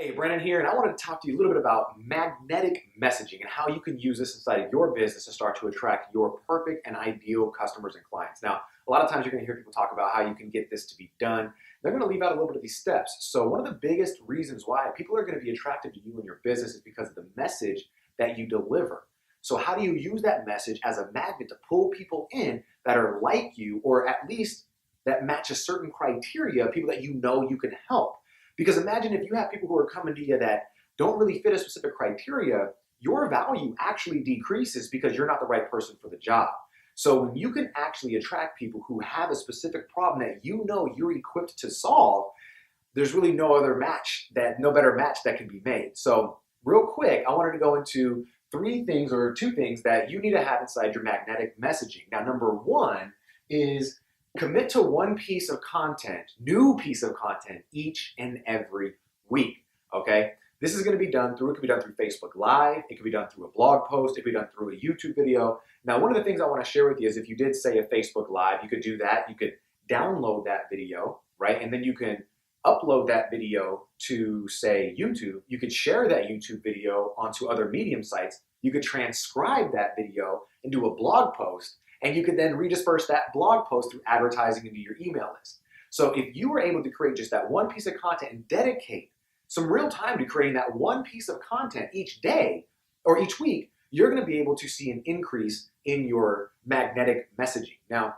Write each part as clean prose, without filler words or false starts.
Hey, Brandon here, and I wanted to talk to you a little bit about magnetic messaging and how you can use this inside of your business to start to attract your perfect and ideal customers and clients. Now, a lot of times you're going to hear people talk about how you can get this to be done. They're going to leave out a little bit of these steps. So one of the biggest reasons why people are going to be attracted to you and your business is because of the message that you deliver. So how do you use that message as a magnet to pull people in that are like you, or at least that match a certain criteria, people that you know you can help? Because imagine if you have people who are coming to you that don't really fit a specific criteria, your value actually decreases because you're not the right person for the job. So when you can actually attract people who have a specific problem that you know you're equipped to solve, there's really no better match that can be made. So real quick, I wanted to go into two things that you need to have inside your magnetic messaging. Now, number one is commit to one piece of content, new piece of content each and every week, okay? This is gonna be done through, it could be done through Facebook Live, it could be done through a blog post, it could be done through a YouTube video. Now, one of the things I wanna share with you is if you did say a Facebook Live, you could do that, you could download that video, right? And then you can upload that video to, say, YouTube. You could share that YouTube video onto other Medium sites. You could transcribe that video and do a blog post, and you could then redisperse that blog post through advertising into your email list. So if you were able to create just that one piece of content and dedicate some real time to creating that one piece of content each day or each week, you're going to be able to see an increase in your magnetic messaging. Now,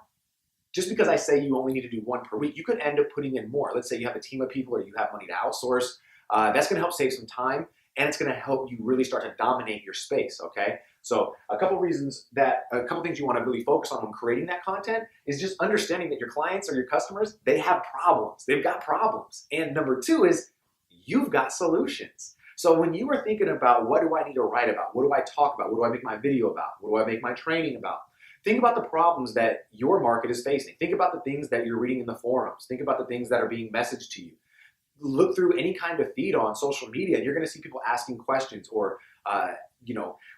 just because I say you only need to do one per week, you could end up putting in more. Let's say you have a team of people or you have money to outsource. That's going to help save some time, and it's going to help you really start to dominate your space, okay? So a couple things you want to really focus on when creating that content is just understanding that your clients or your customers, they have problems. They've got problems. And number two is you've got solutions. So when you are thinking about what do I need to write about? What do I talk about? What do I make my video about? What do I make my training about? Think about the problems that your market is facing. Think about the things that you're reading in the forums. Think about the things that are being messaged to you. Look through any kind of feed on social media, and you're going to see people asking questions or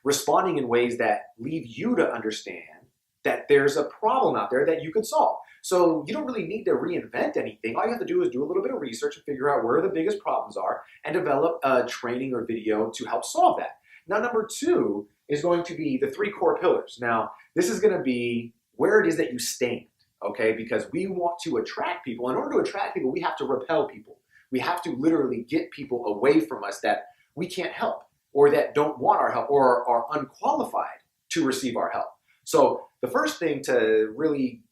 responding in ways that lead you to understand that there's a problem out there that you could solve. So you don't really need to reinvent anything. All you have to do is do a little bit of research and figure out where the biggest problems are and develop a training or video to help solve that. Now, number two is going to be the three core pillars. Now, this is going to be where it is that you stand, okay? Because we want to attract people. In order to attract people, we have to repel people. We have to literally get people away from us that we can't help, or that don't want our help, or are unqualified to receive our help. So the first thing to really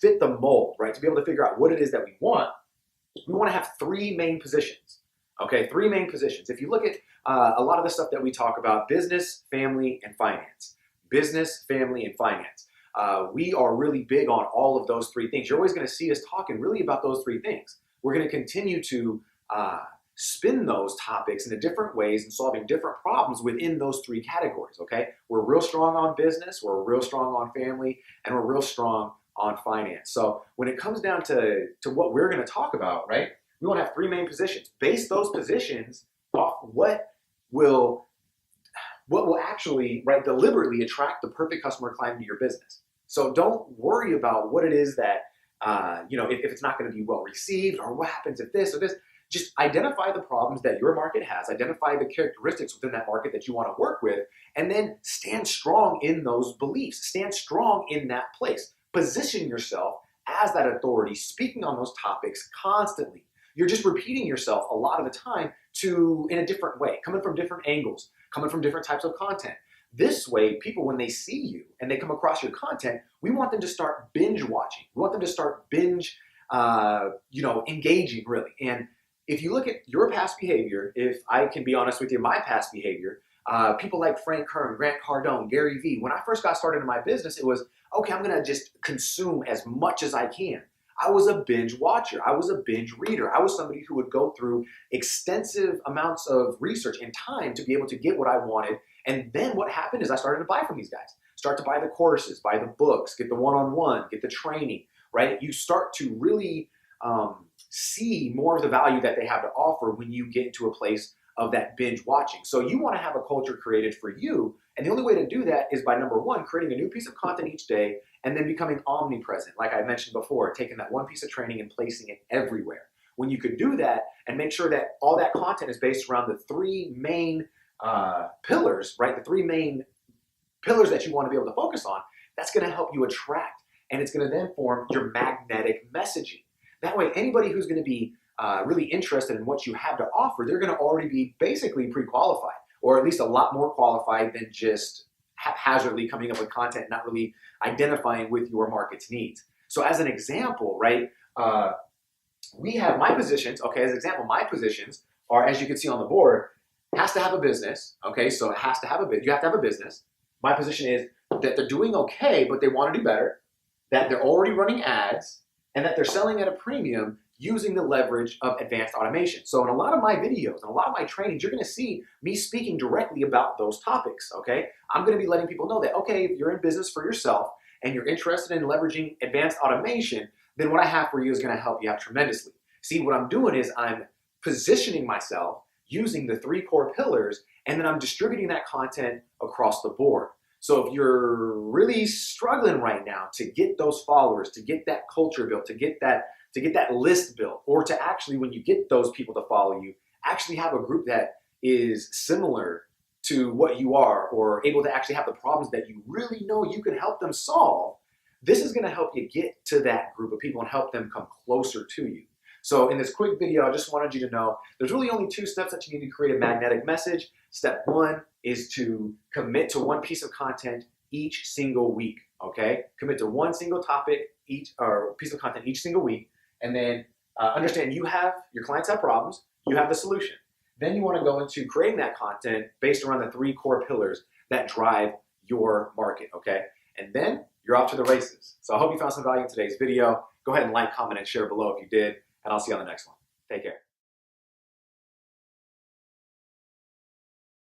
fit the mold, right, to be able to figure out what it is that we want to have three main positions, okay? Three main positions. If you look at a lot of the stuff that we talk about, business, family, and finance. Business, family, and finance. We are really big on all of those three things. You're always going to see us talking really about those three things. We're going to continue to spin those topics into different ways and solving different problems within those three categories, okay? We're real strong on business, we're real strong on family, and we're real strong on finance. So when it comes down to what we're going to talk about, right, we want to have three main positions. Base those positions off what will actually, right, deliberately attract the perfect customer client to your business. So don't worry about what it is that, if it's not going to be well received, or what happens if this or this. Just identify the problems that your market has, identify the characteristics within that market that you want to work with, and then stand strong in those beliefs. Stand strong in that place. Position yourself as that authority, speaking on those topics constantly. You're just repeating yourself a lot of the time in a different way, coming from different angles, coming from different types of content. This way, people, when they see you and they come across your content, we want them to start binge watching. We want them to start binge, engaging, really. And if you look at your past behavior, if I can be honest with you, my past behavior, people like Frank Kern, Grant Cardone, Gary Vee, when I first got started in my business, it was, okay, I'm going to just consume as much as I can. I was a binge watcher. I was a binge reader. I was somebody who would go through extensive amounts of research and time to be able to get what I wanted. And then what happened is I started to buy from these guys. Start to buy the courses, buy the books, get the one-on-one, get the training, right? You start to really see more of the value that they have to offer when you get into a place of that binge watching. So you want to have a culture created for you. And the only way to do that is by, number one, creating a new piece of content each day, and then becoming omnipresent. Like I mentioned before, taking that one piece of training and placing it everywhere. when you could do that and make sure that all that content is based around the three main pillars, right? The three main pillars that you want to be able to focus on, that's going to help you attract, and it's going to then form your magnetic messaging. That way, anybody who's going to be really interested in what you have to offer, they're going to already be basically pre-qualified, or at least a lot more qualified than just haphazardly coming up with content, not really identifying with your market's needs. So as an example, right, we have my positions, okay, as an example, my positions are, as you can see on the board, has to have a business, okay, so it has to have you have to have a business. My position is that they're doing okay, but they want to do better, that they're already running ads, and that they're selling at a premium using the leverage of advanced automation. So in a lot of my videos and a lot of my trainings, you're going to see me speaking directly about those topics, okay? I'm going to be letting people know that, okay, if you're in business for yourself and you're interested in leveraging advanced automation, then what I have for you is going to help you out tremendously. See, what I'm doing is I'm positioning myself using the three core pillars, and then I'm distributing that content across the board. So if you're really struggling right now to get those followers, to get that culture built, to get that list built, or to actually, when you get those people to follow you, actually have a group that is similar to what you are, or able to actually have the problems that you really know you can help them solve, this is going to help you get to that group of people and help them come closer to you. So in this quick video, I just wanted you to know there's really only two steps that you need to create a magnetic message. Step one is to commit to one piece of content each single week, okay? Commit to one single topic or piece of content each single week, and then understand your clients have problems, you have the solution. Then you want to go into creating that content based around the three core pillars that drive your market, okay? And then you're off to the races. So I hope you found some value in today's video. Go ahead and like, comment, and share below if you did, and I'll see you on the next one. Take care.